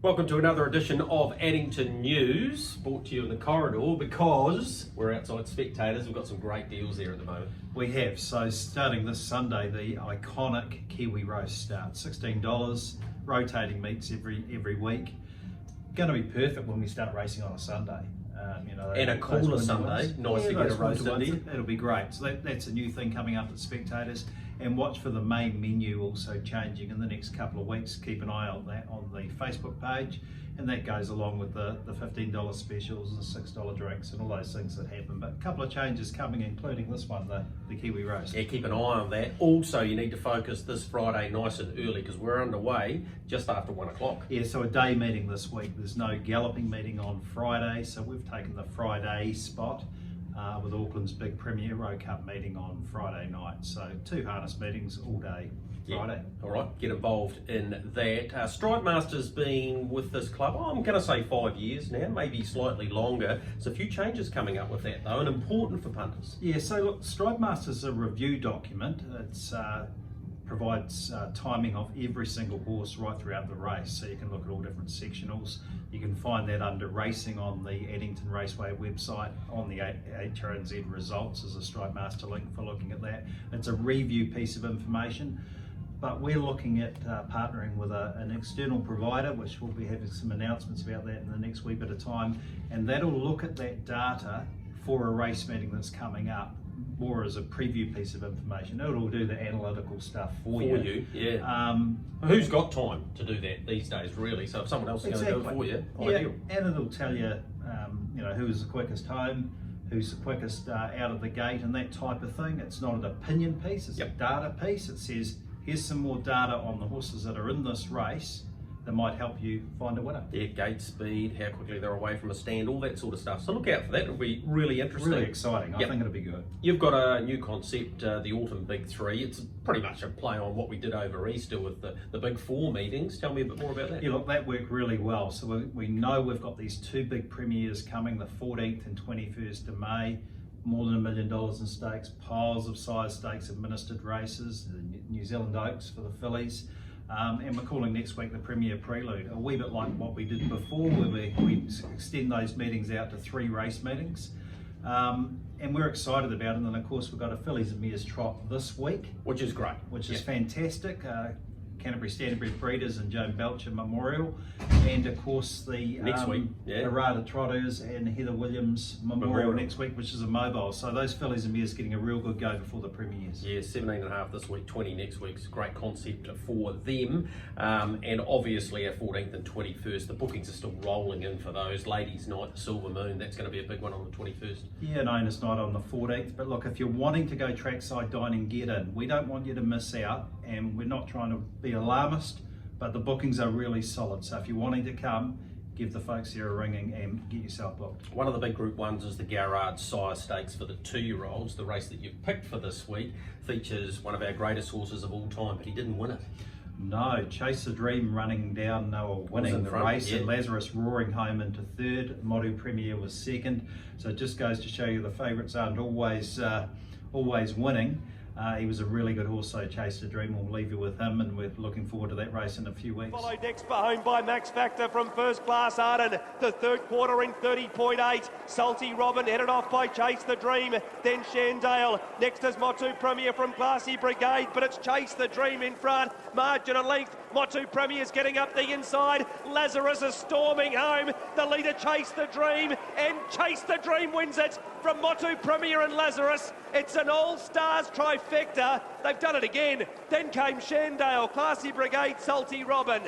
Welcome to another edition of Addington News, brought to you in the corridor because we're outside Spectators. We've got some great deals there at the moment. We have. So starting this Sunday, the iconic Kiwi roast starts. $16, rotating meats every week. Going to be perfect when we start racing on a Sunday. And a cooler Sunday, nice to get a roast in there. It'll be great. So that's a new thing coming up at Spectators. And watch for the main menu also changing in the next couple of weeks. Keep an eye on that on the Facebook page. And that goes along with the $15 specials and $6 drinks and all those things that happen. But a couple of changes coming, including this one, the Kiwi roast. Yeah, keep an eye on that. Also, you need to focus this Friday nice and early because we're underway just after 1 o'clock. Yeah, so a day meeting this week. There's no galloping meeting on Friday, so we've taken the Friday spot with Auckland's big Premier Row Cup meeting on Friday night. So 2 harness meetings all day Friday. Yeah. All right, get involved in that. Stripe Master's been with this club, I'm going to say 5 years now, maybe slightly longer. There's a few changes coming up with that though, and important for punters. Yeah, so look, Stripe Master's a review document. It's provides timing of every single horse right throughout the race, so you can look at all different sectionals. You can find that under racing on the Addington Raceway website. On the HRNZ results as a Stripe Master link for looking at that. It's a review piece of information, but we're looking at partnering with an external provider, which we'll be having some announcements about that in the next wee bit of time, and that'll look at that data for a race meeting that's coming up, more as a preview piece of information. It'll do the analytical stuff for you. Yeah. Who's got time to do that these days, really? So if someone else is going to do it for you, ideal. And it'll tell you, who's the quickest home, who's the quickest out of the gate, and that type of thing. It's not an opinion piece; it's a data piece. It says, here's some more data on the horses that are in this race that might help you find a winner. Yeah, gate speed, how quickly they're away from a stand, all that sort of stuff. So look out for that. It'll be really interesting. Really exciting. I think it'll be good. You've got a new concept, the Autumn Big Three. It's pretty much a play on what we did over Easter with the Big Four meetings. Tell me a bit more about that. Yeah, look, that worked really well. So we know we've got these 2 big premieres coming, the 14th and 21st of May. More than $1 million in stakes, piles of size stakes, administered races, the New Zealand Oaks for the fillies. And we're calling next week the Premier Prelude, a wee bit like what we did before, where we extend those meetings out to 3 race meetings. And we're excited about it. And then, of course, we've got a Fillies and Mares trot this week. Which is great. Which is fantastic. Canterbury Standardbred Breeders and Joan Belcher Memorial, and of course the next week, Narada Trotters and Heather Williams Memorial next week, which is a mobile. So those fillies and mares getting a real good go before the premieres. Yeah, 17.5 this week, 20 next week. It's a great concept for them, and obviously our 14th and 21st. The bookings are still rolling in for those. Ladies' Night, the Silver Moon. That's going to be a big one on the 21st. Yeah, and Owners' Night on the 14th. But look, if you're wanting to go trackside dining, get in. We don't want you to miss out, and we're not trying to be alarmist, but the bookings are really solid. So if you're wanting to come, give the folks here a ring and get yourself booked. One of the big Group 1s is the Garrard Sire Stakes for the 2-year-olds. The race that you've picked for this week features one of our greatest horses of all time, but he didn't win it. No, Chase the Dream running down, winning the race, and Lazarus roaring home into 3rd. Motu Premier was 2nd. So it just goes to show you the favourites aren't always winning. He was a really good horse, so Chase the Dream. We'll leave you with him, and we're looking forward to that race in a few weeks. Followed next home by Max Factor from First Class Arden. The 3rd quarter in 30.8. Salty Robin headed off by Chase the Dream. Then Shandale. Next is Motu Premier from Classy Brigade, but it's Chase the Dream in front. Margin of length. Motu Premier is getting up the inside. Lazarus is storming home. The leader Chase the Dream, and Chase the Dream wins it from Motu Premier and Lazarus. It's an all-stars trifecta. They've done it again. Then came Shandale, Classy Brigade, Salty Robin.